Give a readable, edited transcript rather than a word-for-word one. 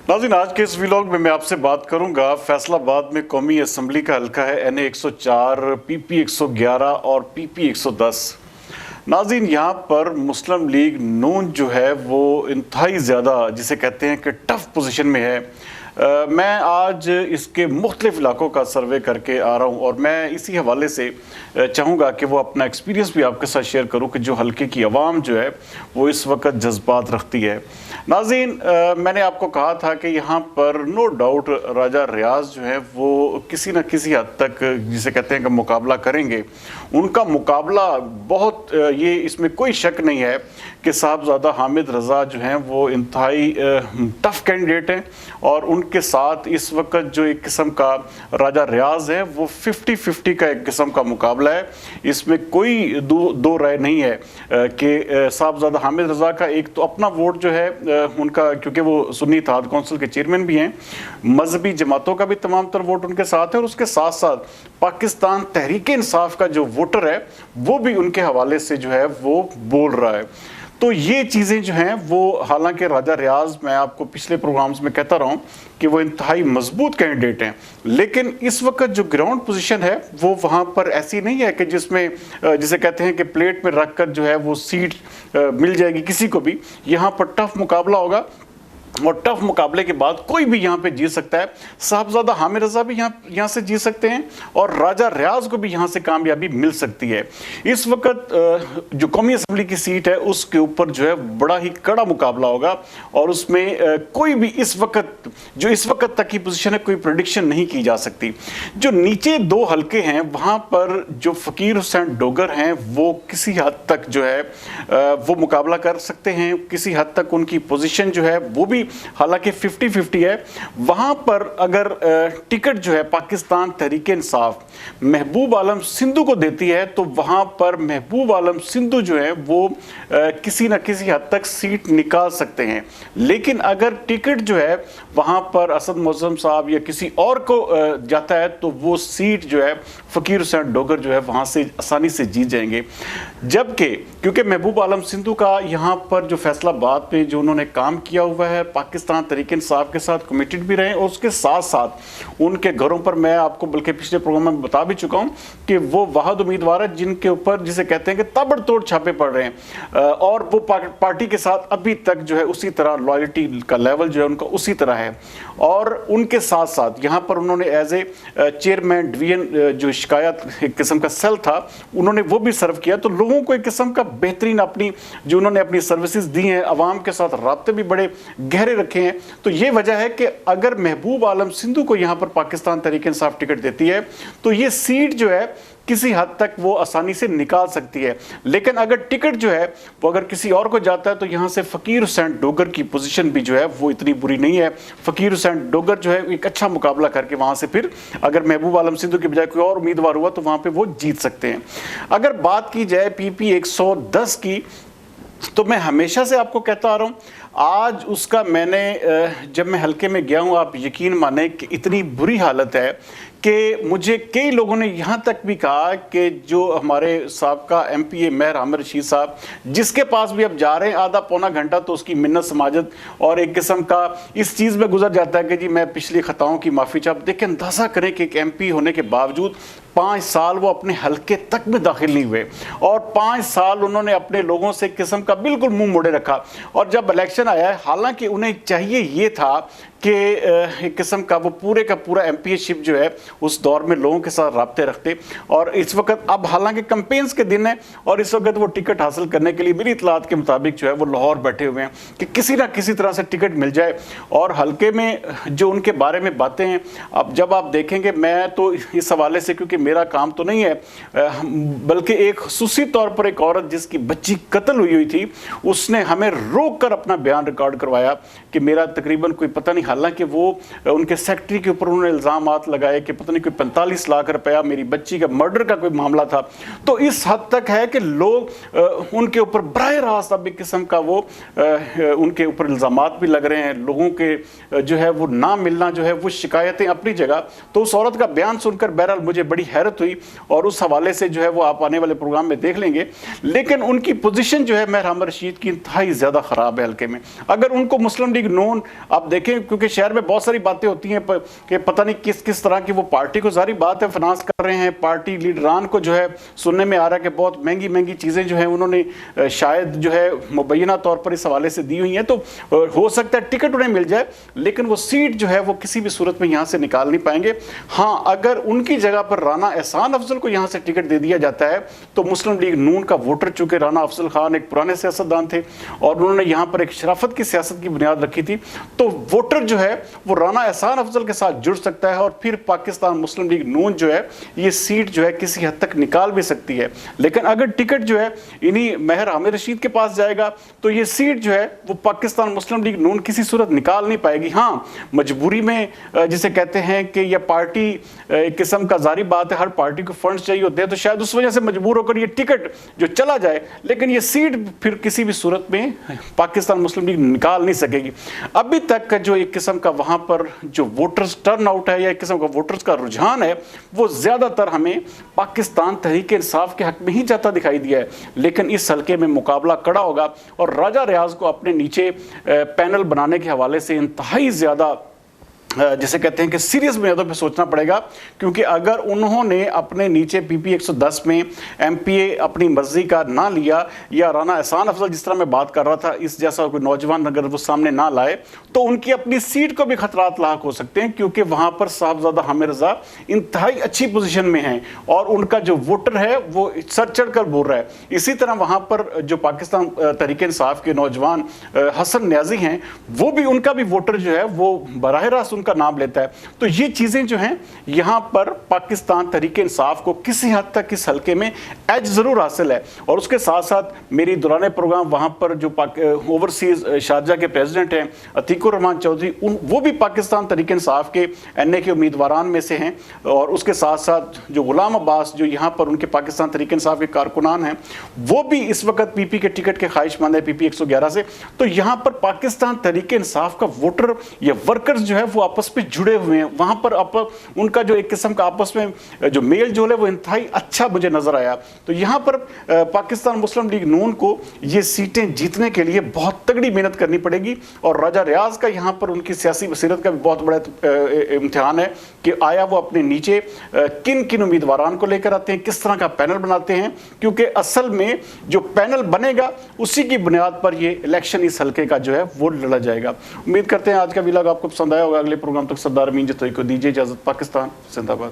नाज़रीन, आज के इस व्लॉग में मैं आपसे बात करूंगा फैसलाबाद में कौमी असम्बली का हल्का है NA 104, PP 111 और PP 110। नाज़रीन, यहाँ पर मुस्लिम लीग नून जो है वो इंतहाई ज़्यादा जिसे कहते हैं कि टफ पोजीशन में है। मैं आज इसके मुख्तलिफ इलाकों का सर्वे करके आ रहा हूँ और मैं इसी हवाले से चाहूँगा कि वो अपना एक्सपीरियंस भी आपके साथ शेयर करूँ कि जो हल्के की आवाम जो है वो इस वक्त जज्बात रखती है। नाज़रीन, मैंने आपको कहा था कि यहाँ पर नो डाउट राजा रियाज जो है वो किसी न किसी हद तक जिसे कहते हैं कि मुकाबला करेंगे। उनका मुकाबला बहुत ये इसमें कोई शक नहीं है कि साहबजादा हामिद रज़ा जो हैं वो इंतहाई टफ कैंडिडेट हैं और उनके साथ इस वक्त जो एक किस्म का राजा रियाज है वो 50-50 का एक किस्म का मुकाबला है। इसमें कोई दो राय नहीं है कि साहबजादा हामिद रज़ा का एक तो अपना वोट जो है उनका, क्योंकि वो सुन्नी इत्तेहाद कौंसिल के चेयरमैन भी हैं, मजहबी जमातों का भी तमाम तर वोट उनके साथ है और उसके साथ साथ पाकिस्तान तहरीक इंसाफ का जो वोटर है वो भी उनके हवाले से जो है वो बोल रहा है। तो ये चीज़ें जो हैं वो, हालांकि राजा रियाज मैं आपको पिछले प्रोग्राम्स में कहता रहा हूँ कि वो इंतहाई मजबूत कैंडिडेट हैं, लेकिन इस वक्त जो ग्राउंड पोजीशन है वो वहाँ पर ऐसी नहीं है कि जिसमें जिसे कहते हैं कि प्लेट में रख कर जो है वो सीट मिल जाएगी किसी को भी। यहाँ पर टफ मुकाबला होगा और टफ मुकाबले के बाद कोई भी यहाँ पे जीत सकता है। साहबजादा हामिद रज़ा भी यहाँ से जीत सकते हैं और राजा रियाज को भी यहाँ से कामयाबी मिल सकती है। इस वक्त जो कौमी असम्बली की सीट है उसके ऊपर जो है बड़ा ही कड़ा मुकाबला होगा और उसमें कोई भी इस वक्त तक की पोजीशन है कोई प्रेडिक्शन नहीं की जा सकती। जो नीचे दो हल्के हैं वहाँ पर जो फ़कीर हुसैन डोगर हैं वो किसी हद तक जो है वो मुकाबला कर सकते हैं, किसी हद तक उनकी पोजीशन जो है वो भी हालांकि 50-50 है। वहां पर अगर टिकट जो है पाकिस्तान तहरीक इंसाफ महबूब आलम सिंधु को देती है तो वहां पर महबूब आलम सिंधु जो है वो किसी न किसी हद तक सीट निकाल सकते हैं। लेकिन अगर टिकट जो है वहां पर असद मोअज़्ज़म साहब या किसी और को जाता है तो वो सीट जो है फ़कीर हुसैन डोगर जो है वहां से आसानी से जीत जाएंगे। जबकि क्योंकि महबूब आलम सिंधु का यहाँ पर जो फैसलाबाद पे जो उन्होंने काम किया हुआ है, पाकिस्तान तहरीक इंसाफ के साथ कमिटेड भी रहे और उसके साथ साथ उनके घरों पर मैं आपको बल्कि पिछले प्रोग्राम में बता भी चुका हूं कि वो वाहिद उम्मीदवार है जिनके ऊपर जिसे कहते हैं कि ताबड़तोड़ छापे पड़ रहे हैं और वो पार्टी के साथ अभी तक जो है उसी तरह लॉयल्टी का लेवल जो है उनका उसी तरह है। और उनके साथ साथ यहाँ पर उन्होंने एज ए चेयरमैन डिवीजन जो शिकायत एक किस्म का सेल था उन्होंने वो भी सर्व किया। तो लोगों को एक किस्म का बेहतरीन अपनी जो उन्होंने अपनी सर्विसेज दी हैं, अवाम के साथ राब्ते भी बड़े गहरे रखे हैं। तो ये वजह है कि अगर महबूब आलम सिंधु को यहाँ पर पाकिस्तान तहरीक इंसाफ टिकट देती है तो ये सीट जो है किसी हद तक वो आसानी से निकाल सकती है। लेकिन अगर टिकट जो है वो अगर किसी और को जाता है तो यहाँ से फ़कीर हुसैन डोगर की पोजीशन भी जो है वो इतनी बुरी नहीं है। फ़कीर हुसैन डोगर जो है एक अच्छा मुकाबला करके वहाँ से फिर अगर महबूब आलम सिंधु की बजाय कोई और उम्मीदवार हुआ तो वहाँ पर वो जीत सकते हैं। अगर बात की जाए PP 110 की तो मैं हमेशा से आपको कहता आ रहा हूँ, आज उसका मैंने जब मैं हल्के में गया हूँ आप यकीन माने कि इतनी बुरी हालत है कि मुझे कई लोगों ने यहाँ तक भी कहा कि जो हमारे साबका MPA मेहर आमिर रशीद साहब जिसके पास भी अब जा रहे हैं आधा पौना घंटा तो उसकी मिन्नत समाजत और एक किस्म का इस चीज़ में गुजर जाता है कि जी मैं पिछली खताओं की माफ़ी चाह। देखिए, अंदाज़ा करें कि एक MP होने के बावजूद 5 साल वो अपने हल्के तक में दाखिल नहीं हुए और 5 साल उन्होंने अपने लोगों से एक किस्म का बिल्कुल मुंह मोड़े रखा। और जब इलेक्शन आया है, हालांकि उन्हें चाहिए ये था कि एक किस्म का वो पूरे का पूरा MPA-शिप जो है उस दौर में लोगों के साथ राब्ते रखते और इस वक्त अब हालांकि कैंपेन्स के दिन है और इस वक्त वो टिकट हासिल करने के लिए मेरी इतलात के मुताबिक जो है वो लाहौर बैठे हुए हैं कि किसी ना किसी तरह से टिकट मिल जाए। और हल्के में जो उनके बारे में बातें हैं, अब जब आप देखेंगे, मैं तो इस हवाले से क्योंकि मेरा काम तो नहीं है बल्कि एक खसूसी तौर पर एक औरत जिसकी बच्ची कत्ल हुई थी उसने हमें रोक कर अपना बयान रिकॉर्ड करवाया कि मेरा तकरीबन कोई पता नहीं, हालांकि वो उनके सेक्रेटरी के ऊपर उन्होंने इल्ज़ामात लगाए कि पता नहीं कोई 45 लाख रुपया मेरी बच्ची का मर्डर का कोई मामला था। तो इस हद तक है कि लोग उनके ऊपर बराह रास्त अब एक किस्म का वो उनके ऊपर इल्ज़ामात भी लग रहे हैं। लोगों के जो है वो ना मिलना जो है वो शिकायतें अपनी जगह। तो उस औरत का बयान सुनकर बहरहाल मुझे बड़ी हैरत हुई और उस हवाले से जो है वो आप आने वाले प्रोग्राम में देख लेंगे। लेकिन उनकी पोजीशन जो है मेहर आमिर रशीद की इंतहाई ज़्यादा ख़राब है हल्के में। अगर उनको मुस्लिम लीग नून आप देखें, क्योंकि क्योंकि शहर में बहुत सारी बातें होती हैं कि पता नहीं किस किस तरह की वो पार्टी को, जारी बात है फाइनेंस कर रहे हैं, पार्टी लीडरान को जो है सुनने में आ रहा है कि बहुत महंगी महंगी चीज़ें जो है उन्होंने शायद जो है मुबैना तौर पर इस हवाले से दी हुई हैं। तो हो सकता है टिकट उन्हें मिल जाए, लेकिन वो सीट जो है वो किसी भी सूरत में यहाँ से निकाल नहीं पाएंगे। हाँ, अगर उनकी जगह पर राना एहसान अफजल को यहाँ से टिकट दे दिया जाता है तो मुस्लिम लीग नून का वोटर, चूंकि राना अफजल खान एक पुराने सियासतदान थे और उन्होंने यहाँ पर एक शराफत की सियासत की बुनियाद रखी थी, तो वोटर जो है वो राना एहसान अफजल के साथ जुड़ सकता है और फिर पाकिस्तान मुस्लिम लीग नून जो है ये सीट जो है किसी हद तक निकाल भी सकती है। लेकिन अगर टिकट जो है इन्हीं महर हामिद रशीद के पास जाएगा तो ये सीट जो है वो पाकिस्तान मुस्लिम लीग नून किसी सूरत निकाल नहीं पाएगी। हाँ, मजबूरी में जिसे कहते हैं कि यह पार्टी एक किस्म का, जारी बात है हर पार्टी को फंड्स चाहिए होते हैं, तो शायद उस वजह से मजबूर होकर ये टिकट जो चला जाए, लेकिन ये सीट फिर किसी भी सूरत में पाकिस्तान मुस्लिम लीग निकाल नहीं सकेगी। अभी तक का जो एक किस्म का वहां पर जो वोटर्स टर्न आउट है या एक किस्म का वोटर्स का रुझान है वो ज्यादातर हमें पाकिस्तान तहरीक इंसाफ के हक में ही जाता दिखाई दिया है। लेकिन इस हल्के में मुकाबला कड़ा होगा और राजा रियाज को अपने नीचे पैनल बनाने के हवाले से इंतहाई ज्यादा जिसे कहते हैं कि सीरियस बुनियादों पे सोचना पड़ेगा, क्योंकि अगर उन्होंने अपने नीचे पीपी 110 में एमपीए अपनी मर्जी का ना लिया या राना एहसान अफजल जिस तरह मैं बात कर रहा था इस जैसा कोई नौजवान अगर वो सामने ना लाए तो उनकी अपनी सीट को भी खतरात लाक हो सकते हैं, क्योंकि वहां पर साहबजादा हामिद रजा इंतहाई अच्छी पोजीशन में हैं और उनका जो वोटर है वो सर चढ़ कर बोल रहा है। इसी तरह वहां पर जो पाकिस्तान तहरीक इंसाफ के नौजवान हसन न्याजी हैं वो भी, उनका भी वोटर जो है वो बराह रास्त का नाम लेता है। तो ये चीजें जो हैं यहां पर पाकिस्तान तहरीक इंसाफ को किसी हद तक इस हल्के में एज जरूर हासिल है। और उसके साथ साथ मेरी दौरान प्रोग्राम वहां पर जो ओवरसीज शारजा के प्रेसिडेंट हैं अतीकुर रहमान चौधरी, वो भी पाकिस्तान तहरीक इंसाफ के एनए के उम्मीदवारान में से हैं। और उसके साथ साथ जो गुलाम अब्बास जो यहाँ पर उनके पाकिस्तान तहरीक इंसाफ के कारकुनान हैं वो भी इस वक्त पीपी के टिकट के ख्वाहिशमंद है, पीपी 111 से। तो यहाँ पर पाकिस्तान तहरीक इंसाफ का वोटर या वर्कर्स जो है वो आपस में जुड़े हुए हैं। वहां पर उनका जो एक किस्म का आपस में जो मेल जोल है वो इंतहाई अच्छा मुझे नजर आया। तो यहां पर पाकिस्तान मुस्लिम लीग नून को ये सीटें जीतने के लिए बहुत तगड़ी मेहनत करनी पड़ेगी और राजा रियाज का यहां पर उनकी सियासी बसीरत का भी बहुत बड़ा इम्तिहान है कि आया वो अपने नीचे किन किन उम्मीदवारान को लेकर आते हैं, किस तरह का पैनल बनाते हैं, क्योंकि असल में जो पैनल बनेगा उसी की बुनियाद पर ये इलेक्शन इस हल्के का जो है वो लड़ा जाएगा। उम्मीद करते हैं आज का व्लॉग आपको पसंद आया होगा। अगले प्रोग्राम तक सरदार अमीन जतोई को दीजिए इजाजत। पाकिस्तान जिंदाबाद।